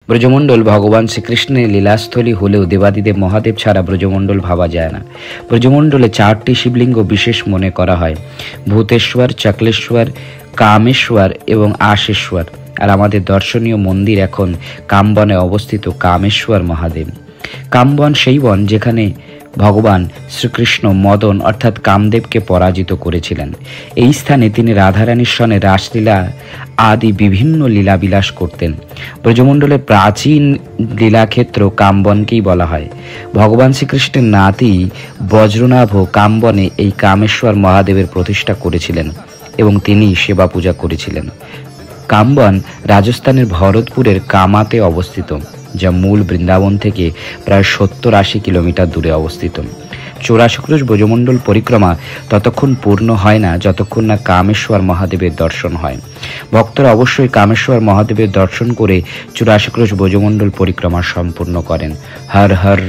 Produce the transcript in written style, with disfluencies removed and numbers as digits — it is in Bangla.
ব্রজমণ্ডল ভগবান শ্রীকৃষ্ণের লীলাস্থলী হলেও দেবাদিদেব মহাদেব ছাড়া ব্রজমণ্ডল ভাবা যায় না। ব্রজমণ্ডলে 4টি শিবলিঙ্গ বিশেষ মনে করা হয়: ভূতেশ্বর, চকলেশ্বর, কামেশ্বর এবং আশেশ্বর। আর আমাদের দর্শনীয় মন্দির এখন কামবনে অবস্থিত কামেশ্বর মহাদেব। কামবন সেই বন যেখানে ভগবান শ্রীকৃষ্ণ মদন অর্থাৎ কামদেবকে পরাজিত করেছিলেন। এই স্থানে তিনি রাধারানীর সঙ্গে রাসলীলা আদি বিভিন্ন লীলাবিলাস করতেন। ব্রজমণ্ডলের প্রাচীন লীলাক্ষেত্র কামবনকেই বলা হয়। ভগবান শ্রীকৃষ্ণের নাতি বজ্রনাভ কামবনে এই কামেশ্বর মহাদেবের প্রতিষ্ঠা করেছিলেন এবং তিনি সেবা পূজা করেছিলেন। কামবন রাজস্থানের ভরতপুরের কামাতে অবস্থিত, যা মূল বৃন্দাবন থেকে প্রায় 70-80 কিলোমিটার দূরে অবস্থিত। 84 ক্রোশ ব্রজমণ্ডল পরিক্রমা ততক্ষণ পূর্ণ হয় না যতক্ষণ না কামেশ্বর মহাদেবের দর্শন হয়। ভক্তরা অবশ্যই কামেশ্বর মহাদেবের দর্শন করে 84 ক্রোশ ব্রজমণ্ডল পরিক্রমা সম্পূর্ণ করেন। হর হর